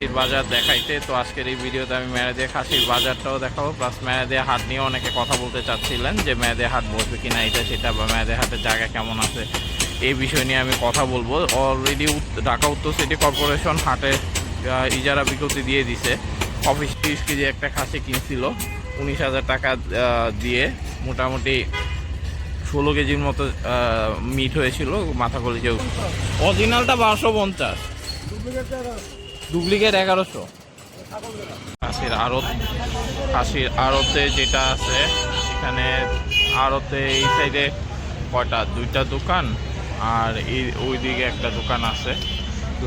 বাজার দেখাইতে। তো আজকের এই ভিডিওতে আমি মেয়াদিয়া খাসির বাজারটাও দেখাবো, প্লাস মেয়াদিয়া হাট নিয়ে অনেকে কথা বলতে চাচ্ছিলেন যে মেয়াদিয়া হাট বসবে কিনা এটা সেটা, বা মেয়াদিয়া হাটের জায়গা কেমন আছে এই বিষয় নিয়ে আমি কথা বলবো। অলরেডি ঢাকা উত্তর সিটি কর্পোরেশন হাটে ইজারা বিজ্ঞপ্তি দিয়ে দিছে। অফিস 30 কেজি একটা খাসি কিনছিল 19,000 টাকা দিয়ে, মোটামুটি 16 কেজির মতো মিট হয়েছিল মাথা কলিজা। অরিজিনালটা 1250, ডুপ্লিকেট 1100। খাসির আড়তে যেটা আছে এখানে, আড়তে এই সাইডে কয়টা, দুইটা দোকান, আর ওই দিকে একটা দোকান আছে।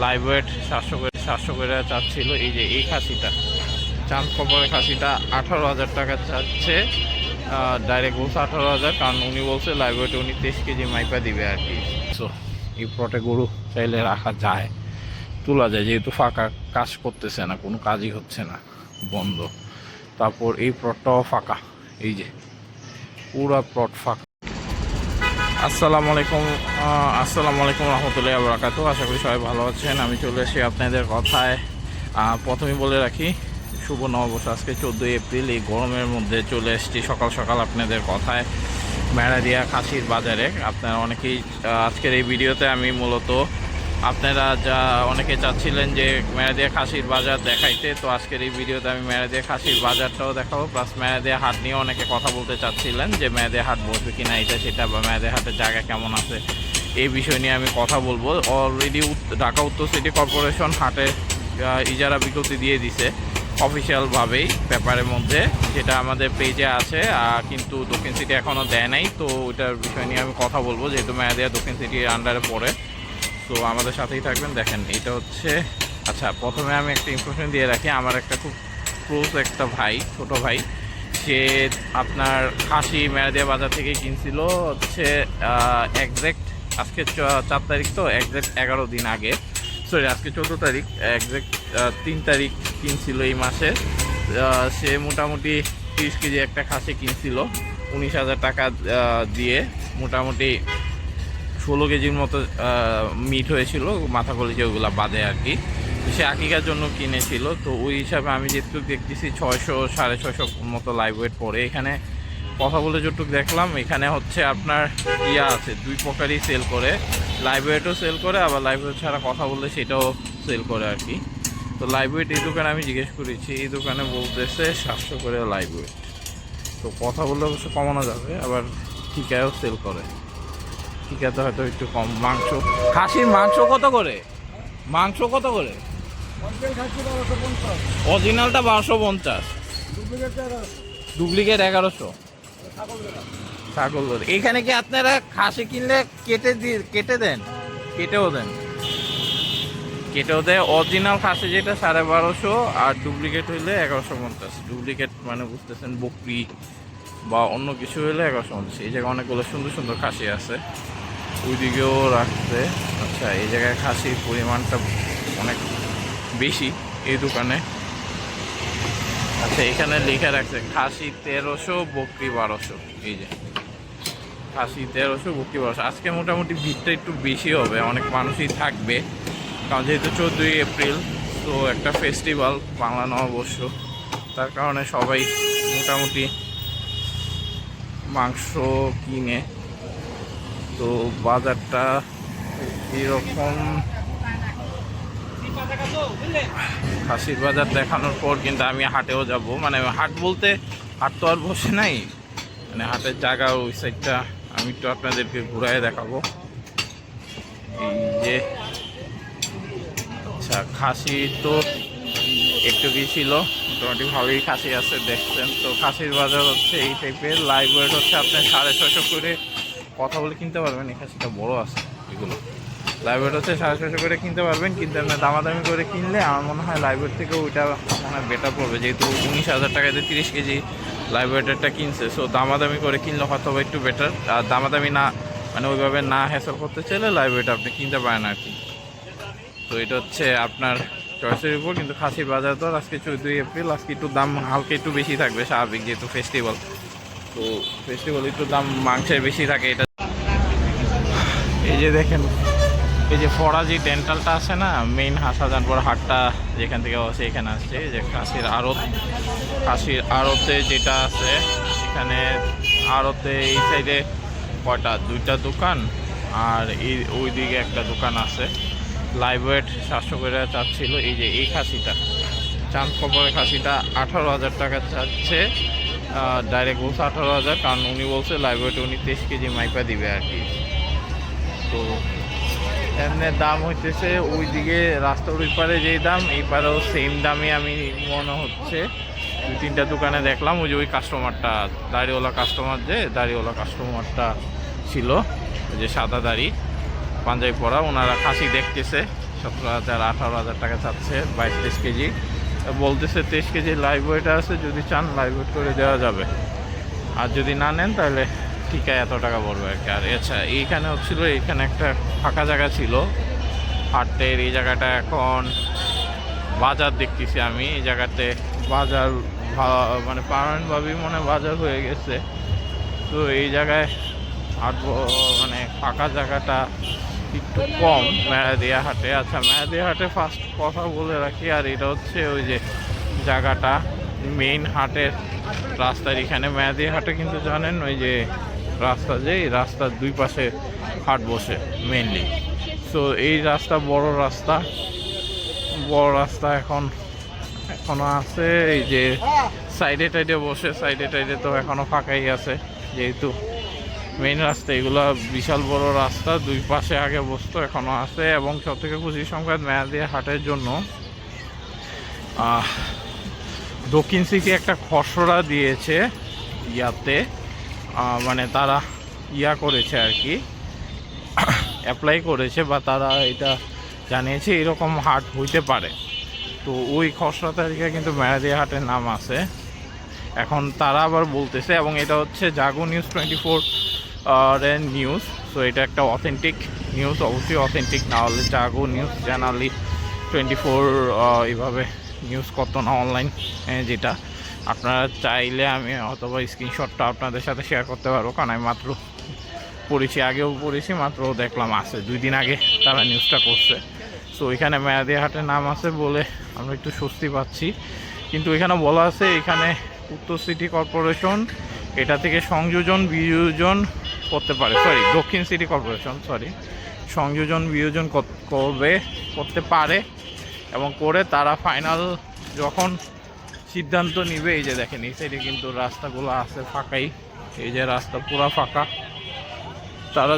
লাইভ ওয়েট 700 করে চাচ্ছিল। এই যে এই খাসিটা, চাঁদ কবরের খাসিটা 18,000 টাকা চাচ্ছে। ডাইরেক্ট বলছে 18,000, কারণ উনি বলছে লাইভ ওয়েটে উনি 23 কেজি মাইপা দিবে আর কি। সো এই প্লটে গরু চাইলে রাখা যায়, তোলা যায়, যেহেতু ফাঁকা, কাজ করতেছে না, কোনো কাজই হচ্ছে না, বন্ধ। তারপর এই প্লটটাও ফাঁকা, এই যে পুরা প্লট ফাঁকা। আসসালামু আলাইকুম রহমতুল্লাহি ওয়া বারাকাতুহু। আশা করি সবাই ভালো আছেন। আমি চলে এসেছি আপনাদের কথায়। প্রথমেই বলে রাখি, শুভ নববর্ষ, আজকে 14 এপ্রিল। এই গরমের মধ্যে চলে এসেছি সকাল সকাল আপনাদের কথায় মেয়াদিয়া খাসির বাজারে। আপনারা অনেকেই আজকের এই ভিডিওতে আমি মূলত আপনারা অনেকে চাচ্ছিলেন যে মেয়াদিয়া খাসির বাজার দেখাইতে। তো আজকের এই ভিডিওতে আমি মেয়াদিয়া খাসির বাজারটাও দেখাবো, প্লাস মেয়াদিয়া হাট নিয়ে অনেকে কথা বলতে চাচ্ছিলেন যে মেয়াদিয়া হাট বসবে কিনা এটা সেটা, বা মেয়াদিয়া হাটের জায়গা কেমন আছে এই বিষয় নিয়ে আমি কথা বলবো। অলরেডি ঢাকা উত্তর সিটি কর্পোরেশন হাটে ইজারা বিজ্ঞপ্তি দিয়ে দিছে অফিসিয়ালভাবেই পেপারের মধ্যে, যেটা আমাদের পেজে আছে, কিন্তু দক্ষিণ সিটি এখনও দেয় নাই। তো ওইটার বিষয় নিয়ে আমি কথা বলবো, যেহেতু মেয়াদিয়া দক্ষিণ সিটির আন্ডারে পড়ে। তো আমাদের সাথেই থাকবেন। দেখেন এটা হচ্ছে, আচ্ছা প্রথমে আমি একটা ইনফরমেশন দিয়ে রাখি। আমার একটা খুব ক্লোজ একটা ভাই, ছোট ভাই, সে আপনার খাসি মেয়াদিয়া বাজার থেকে কিনছিল হচ্ছে একজ্যাক্ট আজকে 4 তারিখ, তো একজ্যাক্ট 11 দিন আগে, সরি আজকে 14 তারিখ, একজ্যাক্ট 3 তারিখ কিনছিল এই মাসে। সে মোটামুটি 30 কেজি একটা খাসি কিনছিল 19,000 টাকা দিয়ে, মোটামুটি 16 কেজির মতো মিট হয়েছিল মাথা কলিজা ওগুলো বাদে আর কি। সে আকিকার জন্য কিনেছিল। তো ওই হিসাবে আমি যেটুকু দেখতেছি 600 650 মতো লাইভ ওয়েট পড়ে। এখানে কথা বলে যতটুকু দেখলাম, এখানে হচ্ছে আপনার ইয়া আছে, দুই প্রকারই সেল করে, লাইভ ওয়েটও সেল করে, আবার লাইভ ওয়েট ছাড়া কথা বললে সেটাও সেল করে আর কি। তো লাইভ ওয়েট এই দোকানে আমি জিজ্ঞেস করেছি, এই দোকানে বলতেছে 700 করে লাইভ ওয়েট। তো কথা বললে অবশ্য কমানো যাবে, আবার ঠিকায়ও সেল করে, ঠিক আছে হয়তো একটু কম। মাংস, খাসির মাংস কত করে, মাংস কত করে? অরিজিনালটা 1250, ডুপ্লিকেট 1100। ছাগল, এখানে কি আপনারা খাসি কিনলে কেটে দেন? কেটেও দেন? কেটেও দেয়। অরিজিনাল খাসি যেটা 1250, আর ডুপ্লিকেট হইলে 1150। ডুপ্লিকেট মানে বুঝতেছেন বকরি বা অন্য কিছু হইলে 1150। এই জায়গায় অনেকগুলো সুন্দর সুন্দর খাসি আছে, ওইদিকেও রাখছে। আচ্ছা, এই জায়গায় খাসির পরিমাণটা অনেক বেশি এই দোকানে। আচ্ছা, এখানে লেখা রাখছে খাসি 1300, বকরি 1200। এই যে খাসি 1300, বকরি 1200। আজকে মোটামুটি ভিড়টা একটু বেশি হবে, অনেক মানুষই থাকবে, কারণ যেহেতু 14 এপ্রিল, তো একটা ফেস্টিভ্যাল, বাংলা নববর্ষ, তার কারণে সবাই মোটামুটি মাংস কিনে। তো বাজারটা এরকম। খাসির বাজার দেখানোর পর কিন্তু আমি হাটেও যাব, মানে হাট বলতে হাট তো আর বসে নাই, মানে হাটের জায়গা ওই সাইডটা আমি একটু আপনাদেরকে ঘুরাই দেখাবো। এই যে, আচ্ছা খাসি তো একটু কি ছিল, মোটামুটি ভালোই খাসি আছে দেখছেন। তো খাসির বাজার হচ্ছে এই টাইপের। লাইভ ওয়েট হচ্ছে আপনার 650 করে কথা বলে কিনতে পারবেন। এই খাসিটা বড় আছে, এগুলো লাইভ ওয়েট হচ্ছে 650 করে কিনতে পারবেন, কিন্তু আপনার দামাদামি করে কিনলে আমার মনে হয় লাইভ ওয়েট থেকে ওইটা মনে হয় বেটার পড়বে, যেহেতু 19,000 টাকাতে 30 কেজি লাইভ ওয়েটেরটা কিনছে। সো দামাদামি করে কিনলে হয়তো একটু বেটার। আর দামাদামি না, মানে ওইভাবে না হ্যাসেল করতে চাইলে লাইভ ওয়েট আপনি কিনতে পারেন আর কি। তো এটা হচ্ছে আপনার চয়েসের উপর। কিন্তু খাসির বাজার তো আজকে 14 এপ্রিল, আজকে একটু দাম হালকা একটু বেশি থাকবে, স্বাভাবিক, যেহেতু ফেস্টিভ্যাল। তো ফেস্টিভ্যাল একটু দাম মাংসের বেশি থাকে। এটা এই যে দেখেন এই যে ফরাজি ডেন্টালটা আছে না, মেইন হাসাজানপুর হাটটা যেখান থেকে আছে এখানে আসছে, যে খাসির আড়তে যেটা আছে এখানে আড়তে এই সাইডে কয়টা দুইটা দোকান, আর ওই দিকে একটা দোকান আছে। লাইভ ওয়েট 700 করে চাচ্ছিল। এই যে এই খাসিটা চাঁদ কপালের খাসিটা 18,000 টাকা চাচ্ছে, ডাইরেক্ট বলছে 18,000, কারণ উনি বলছে লাইভ ওয়েট উনি 23 কেজি মাইপা দিবে আর কি। তো এমনি দাম হইতেছে ওই দিকে রাস্তার ওই পারে যেই দাম, এই পারেও সেম দামই আমি মনে হচ্ছে। 2-3টা দোকানে দেখলাম, ওই যে ওই কাস্টমারটা দাড়িওয়ালা কাস্টমারটা ছিল, ওই যে সাদা দাড়ি পাঞ্জাবি পরা, ওনারা খাসি দেখতেছে 17,000 18,000 টাকা চাচ্ছে, 22-23 কেজি বলতেছে। 23 কেজি লাইভ ওয়েট আছে, যদি চান লাইভ ওয়েট করে দেওয়া যাবে, আর যদি না নেন তাহলে ঠিক আছে এত টাকা পড়বে আর কি। আর আচ্ছা এইখানে হচ্ছিলো, এইখানে একটা ফাঁকা জায়গা ছিল হাটের, এই জায়গাটা এখন বাজার দেখতেছি আমি। এই জায়গাতে বাজার মানে পার্মানেন্টভাবেই মনে বাজার হয়ে গেছে। তো এই জায়গায় হাট মানে ফাঁকা জায়গাটা একটু কম মেয়াদিয়া হাটে। আচ্ছা মেয়াদিয়া হাটে ফার্স্ট কথা বলে রাখি, আর এটা হচ্ছে ওই যে জায়গাটা মেইন হাটের রাস্তার এখানে। মেয়াদিয়া হাটে কিন্তু জানেন ওই যে রাস্তা, যে এই রাস্তার দুই পাশে হাট বসে মেইনলি। সো এই রাস্তা বড় রাস্তা এখনো আছে। এই যে সাইডে টাইডে বসে, সাইডে টাইডে তো এখনো ফাঁকাই আছে, যেহেতু মেইন রাস্তা এগুলো বিশাল বড় রাস্তা, দুই পাশে আগে বসতো এখনো আছে। এবং সব থেকে খুশি সংবাদ, মেয়াদিয়া হাটের জন্য দক্ষিণ সিটি একটা খসড়া দিয়েছে ইয়াতে, মানে তারা করেছে আর কি, অ্যাপ্লাই করেছে, বা তারা এটা জানিয়েছে এরকম হাট হইতে পারে। তো ওই খসড়া তালিকা কিন্তু মেয়াদিয়া হাটের নাম আছে। এখন তারা আবার বলতেছে, এবং এটা হচ্ছে জাগো নিউজ 24 এর নিউজ। সো এটা একটা অথেন্টিক নিউজ, অবশ্যই অথেন্টিক, না হলে জাগো নিউজ জার্নালি 24 এইভাবে নিউজ করতো না অনলাইন। যেটা আপনারা চাইলে আমি অথবা স্ক্রিনশটটা আপনাদের সাথে শেয়ার করতে পারবো, কারণ আমি মাত্র আগেও পড়েছি, মাত্র দেখলাম আছে 2 দিন আগে তারা নিউজটা করছে। সো এখানে মেয়াদিয়া হাটের নাম আছে বলে আমরা একটু স্বস্তি পাচ্ছি। কিন্তু এখানে বলা আছে এখানে উত্তর সিটি কর্পোরেশন এটা থেকে সংযোজন বিয়োজন করতে পারে, দক্ষিণ সিটি কর্পোরেশন সংযোজন বিয়োজন করতে পারে, এবং করে তারা ফাইনাল যখন সিদ্ধান্ত নিবে। এই যে দেখেন এই সাইডে কিন্তু রাস্তাগুলো আছে ফাঁকাই, এই যে রাস্তা পুরা ফাঁকা, তারা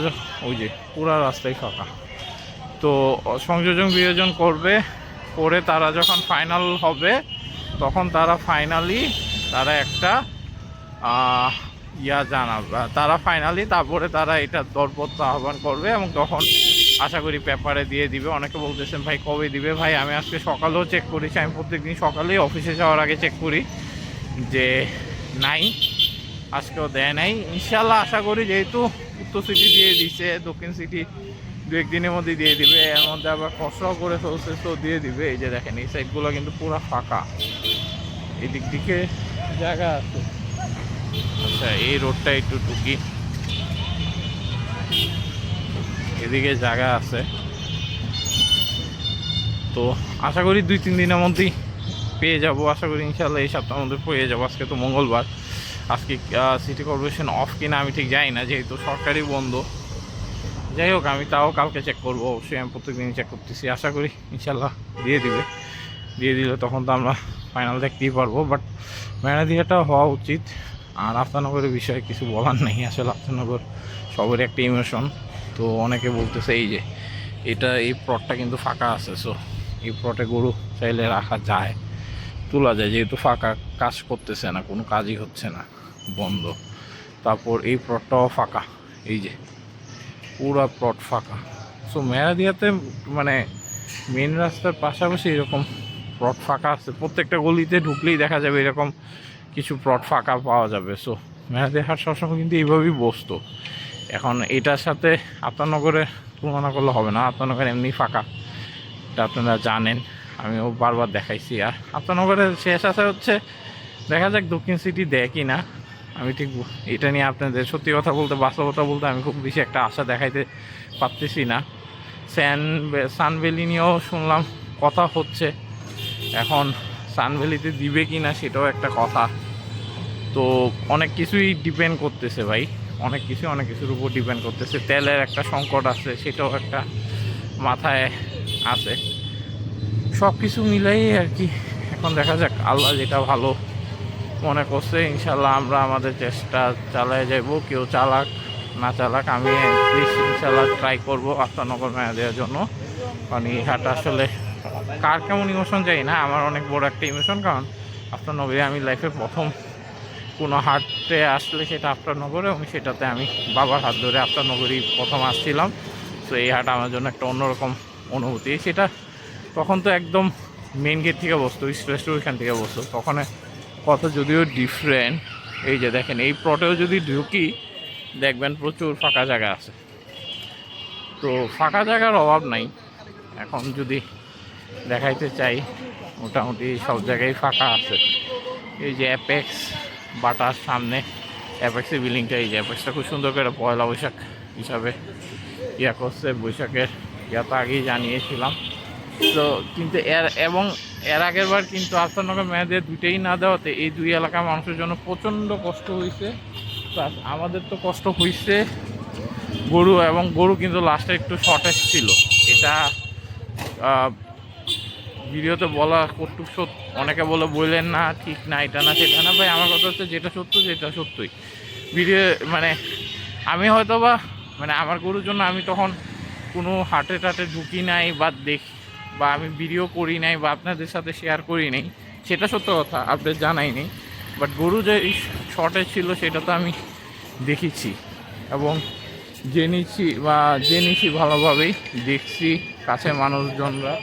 ওই যে পুরা রাস্তাই ফাঁকা। তো সংযোজন বিয়োজন করে তারা যখন ফাইনাল হবে, তখন তারা তারা একটা জানাবে, তারপরে তারা এটা দরপত্র আহ্বান করবে, এবং তখন আশা করি পেপারে দিয়ে দিবে। অনেকে বলতেছেন ভাই কবে দিবে? ভাই আমি আজকে সকালেও চেক করেছি, আমি প্রত্যেকদিন সকালেই অফিসে যাওয়ার আগে চেক করি যে নাই, আজকেও দেয় নাই। ইনশাল্লাহ আশা করি, যেহেতু উত্তর সিটি দিয়ে দিচ্ছে, দক্ষিণ সিটি 2-1 দিনের মধ্যে দিয়ে দিবে, এর মধ্যে আবার খসড়াও করে ফেলছে, তো দিয়ে দিবে। এই যে দেখেন এই সাইডগুলো কিন্তু পুরো ফাঁকা, এই দিকে জায়গা আছে। আচ্ছা এই রোডটা একটু টুকি, এদিকে জায়গা আছে। তো আশা করি 2-3 দিনের মধ্যেই পেয়ে যাব, আশা করি ইনশাল্লাহ এই সপ্তাহের মধ্যে পেয়ে যাবো। আজকে তো মঙ্গলবার, আজকে সিটি কর্পোরেশন অফ কিনা আমি ঠিক জানি না, যেহেতু সরকারি বন্ধ। যাই হোক আমি তাও কালকে চেক করবো, অবশ্যই আমি প্রত্যেকদিন চেক করতেছি। আশা করি ইনশাল্লাহ দিয়ে দিলে তখন তো আমরা ফাইনাল দেখতেই পারবো। বাট মেয়াদিয়াটা হওয়া উচিত। আর আফতাবনগরের বিষয়ে কিছু বলার নেই, আসলে আফতাবনগর সবের একটা ইমোশন। তো অনেকে বলতেছে এই যে এই প্লটটা কিন্তু ফাঁকা আছে, সো এই প্লটে গরু চাইলে রাখা যায়, তোলা যায়, যেহেতু ফাঁকা, কাজ করতেছে না, কোনো কাজই হচ্ছে না, বন্ধ। তারপর এই প্লটটাও ফাঁকা, এই যে পুরা প্লট ফাঁকা। সো মেয়াদিয়াতে মানে মেন রাস্তার পাশাপাশি এরকম প্লট ফাঁকা আছে, প্রত্যেকটা গলিতে ঢুকলেই দেখা যাবে এরকম কিছু প্লট ফাঁকা পাওয়া যাবে। সো মেয়াদিয়া হাট সবসময় কিন্তু এইভাবেই বসতো। এখন এটার সাথে আফতাবনগরে তুলনা করলে হবে না, আফতাবনগর এমনি ফাঁকা, এটা আপনারা জানেন, আমিও বারবার দেখাইছি। আর আফতাবনগরের শেষ আশা হচ্ছে দেখা যাক দক্ষিণ সিটি দেয় কি না। আমি ঠিক এটা নিয়ে আপনাদের সত্যি কথা বলতে, বাস্তবতা বলতে আমি খুব বেশি একটা আশা দেখাইতে পারতেছি না। সানভ্যালি নিয়েও শুনলাম কথা হচ্ছে, এখন সানভ্যালিতে দিবে কি না সেটাও একটা কথা। তো অনেক কিছুই ডিপেন্ড করতেছে ভাই, অনেক কিছুর উপর ডিপেন্ড করতেছে। তেলের একটা সংকট আছে, সেটাও একটা মাথায় আছে। সব কিছু মিলাই আর কি, এখন দেখা যাক আল্লাহ যেটা ভালো মনে করছে ইনশাল্লাহ আমরা আমাদের চেষ্টা চালিয়ে যাব। কেউ চালাক না চালাক, আমি প্লিজ ইনশাল্লাহ ট্রাই করবো আফতাবনগর মেলা দেওয়ার জন্য। কারণ এই হাট আসলে কার কেমন ইমোশন যাই না, আমার অনেক বড় একটা ইমোশন। কারণ আফতাবনগরে আমি লাইফে প্রথম কোনো হাটে আসলে সেটা আফতাবনগরে, এবং সেটাতে আমি বাবার হাত ধরে আফতাবনগরই প্রথম আসছিলাম। তো এই হাট আমার জন্য একটা অন্যরকম অনুভূতি। সেটা তখন তো একদম মেন গেট থেকে বসতো, স্ট্রেস ওইখান থেকে বসতো, তখন কত যদিও ডিফারেন্ট। এই যে দেখেন, এই প্লটেও যদি ঢুকি দেখবেন প্রচুর ফাঁকা জায়গা আছে। তো ফাঁকা জায়গার অভাব নাই। এখন যদি দেখাইতে চাই মোটামুটি সব জায়গায় ফাঁকা আছে। এই যে অ্যাপেক্স বাটার সামনে অ্যাপেক্সের বিল্ডিংটা, এই যে অ্যাপেক্সটা খুব সুন্দর করে পয়লা বৈশাখ হিসাবে ইয়া করছে। বৈশাখের ইয়া তো আগেই জানিয়েছিলাম। তো কিন্তু এর আগের বার কিন্তু আফতাবনগর মেয়াদের দুইটাই না দেওয়াতে এই দুই এলাকার মানুষের জন্য প্রচণ্ড কষ্ট হয়েছে। প্লাস আমাদের তো কষ্ট হয়েছে গরু কিন্তু লাস্টে একটু শর্টেজ ছিল। এটা ভিডিওতে বলা কটুক সত্য, অনেকে বললেন না ঠিক না, এটা না সেটা না। ভাই আমার কথা হচ্ছে যেটা সত্য যেটা সত্যই। ভিডিও মানে আমি হয়তো বা মানে আমার গরুর জন্য আমি তখন কোনো হাটে টাটে ঢুকি নাই বা আমি ভিডিও করি নাই বা আপনাদের সাথে শেয়ার করি নাই, সেটা সত্য কথা, আপডেট জানাই নেই। বাট গরু যে শর্টেজ ছিল সেটা তো আমি দেখেছি এবং জেনেছি ভালোভাবেই, দেখছি কাছে মানুষজনরা।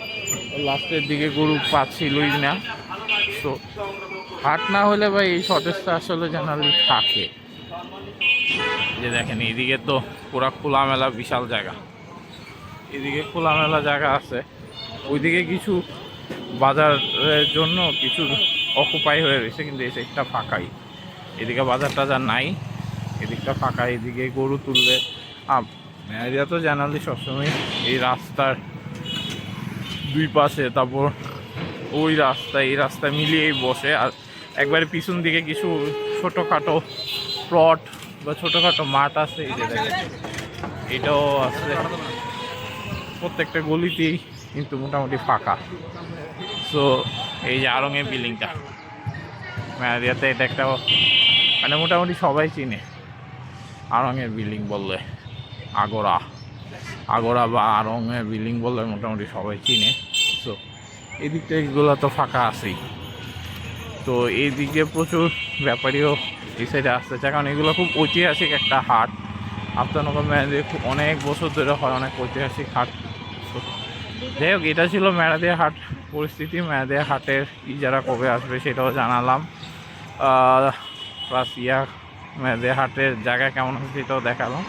লাস্টের দিকে গরু পাচ্ছিলই না। তো হাট না হলে ভাই এই শর্টেজটা আসলে জেনারেলি থাকে। যে দেখেন এইদিকে তো পুরা খোলামেলা বিশাল জায়গা, এদিকে খোলামেলা জায়গা আছে, ওইদিকে কিছু বাজারের জন্য কিছু অকুপাই হয়ে রয়েছে, কিন্তু এই সাইডটা ফাঁকাই। এদিকে বাজার টাজার নাই, এদিকটা ফাঁকা। এদিকে গরু তুললে মেয়াদিয়া তো জানালি সবসময় এই রাস্তার দুই পাশে, তারপর ওই এই রাস্তা মিলিয়েই বসে। আর একবারে পিছন দিকে কিছু ছোটোখাটো প্লট বা ছোটোখাটো মাঠ আছে। এই যে দেখেন এটাও আছে, প্রত্যেকটা গলিতেই কিন্তু মোটামুটি ফাঁকা। সো এই যে আড়ংয়ের বিল্ডিংটা মেয়াদিয়াতে, এটা একটা মানে মোটামুটি সবাই চিনে। আড়ংয়ের বিল্ডিং বললে আগোরা বা আড়ংয়ের বিল্ডিং বললে মোটামুটি সবাই চিনে। সো এই দিকটা এগুলো তো ফাঁকা আছেই। তো এই দিকে প্রচুর ব্যাপারীও এই সাইডে আসতে চায়, কারণ এগুলো খুব ঐতিহাসিক একটা হাট। আফতাবনগর মেয়াদিয়া খুব অনেক বছর ধরে হয়, অনেক ঐতিহাসিক হাট। যাই হোক, এটা ছিল মেয়াদিয়া হাট পরিস্থিতি। মেয়াদিয়া হাটের যারা কবে আসবে সেটাও জানালাম। প্লাস মেয়াদিয়া হাটের জায়গা কেমন আছে সেটাও দেখালাম।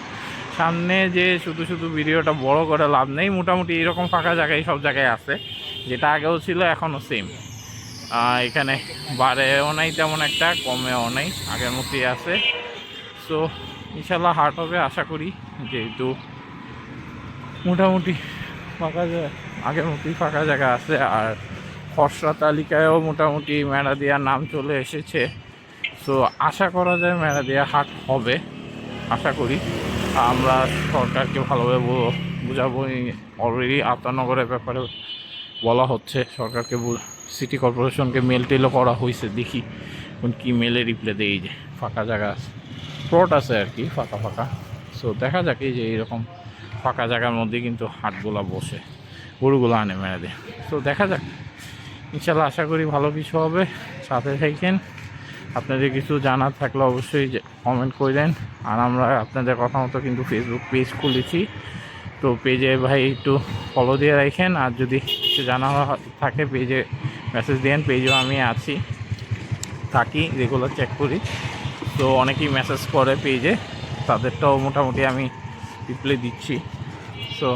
সামনে যে শুধু ভিডিওটা বড় করে লাভ নেই, মোটামুটি এরকম ফাঁকা জায়গায় সব জায়গায় আছে, যেটা আগেও ছিল এখনও সেম। এখানে বাড়েও নাই তেমন একটা, কমেও নাই, আগের মতোই আছে। সো ইনশাল্লাহ হাট হবে আশা করি, যেহেতু মোটামুটি ফাঁকা জায়গা আগের মতোই ফাঁকা জায়গা আছে। আর খসড়া তালিকায়ও মোটামুটি মেয়াদিয়ার নাম চলে এসেছে। সো আশা করা যায় মেয়াদিয়া হাট হবে, আশা করি। আমরা সরকারকে ভালোভাবে বোঝাবো। অলরেডি আফতাবনগরের ব্যাপারে বলা হচ্ছে সরকারকে, সিটি কর্পোরেশনকে মেল টেলও করা হয়েছে। দেখি কোন কী মেলে রিপ্লাই দেয়। এই যে ফাঁকা জায়গা আছে, প্লট আছে আর কি ফাঁকা। সো দেখা যাক, এই যে এইরকম ফাঁকা জায়গার মধ্যে কিন্তু হাটগুলা বসে, গরুগুলো আনে মেয়াদিয়া। তো দেখা যাক, ইনশাল্লাহ আশা করি ভালো কিছু হবে। সাথে থাকেন, আপনাদের কিছু জানার থাকলে অবশ্যই কমেন্ট করবেন। আর আমরা আপনাদের কথা মতো কিন্তু ফেসবুক পেজ খুলেছি, তো পেজে ভাই একটু ফলো দিয়ে রাখেন। আর যদি কিছু জানা থাকে পেজে মেসেজ দেন, পেজেও আমি থাকি, রেগুলার চেক করি। তো অনেকেই মেসেজ করে পেজে, তাদেরটাও মোটামুটি আমি রিপ্লাই দিচ্ছি। তো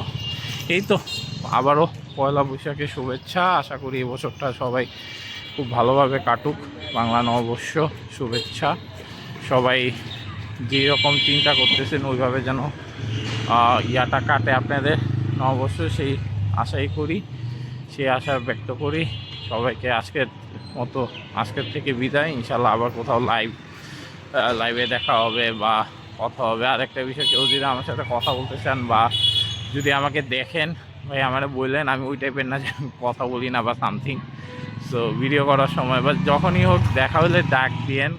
এই তো আবারও পয়লা বৈশাখের শুভেচ্ছা। আশা করি এই বছরটা সবাই খুব ভালোভাবে কাটুক। বাংলা নববর্ষ শুভেচ্ছা। সবাই যেরকম চিন্তা করতেছেন ওইভাবে যেন ইয়াটা কাটে আপনাদের। নববর্ষ সেই আশাই করি, সেই আশা ব্যক্ত করি। সবাইকে আজকের থেকে বিদায়। ইনশাল্লাহ আবার কোথাও লাইভে দেখা হবে বা কথা হবে। আরেকটা বিষয়, কেউ যদি আমার সাথে কথা বলতে চান বা যদি আমাকে দেখেন, ভাই আমারে বললেন, আমি ওই টাইপের না যে কথা বলি না বা সামথিং। সো ভিডিও করার সময় বা যখনই হোক দেখা হলে ডাক দিয়েন,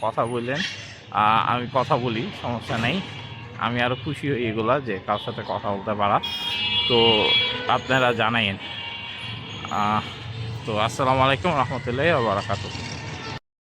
কথা বললেন, আমি কথা বলি, সমস্যা নেই। আমি আরও খুশি হই এগুলা, যে কার সাথে কথা বলতে পারা। তো আপনারা জানাইন। তো আসসালামু আলাইকুম রহমতুল্লাহি ওয়া বারাকাতুহু।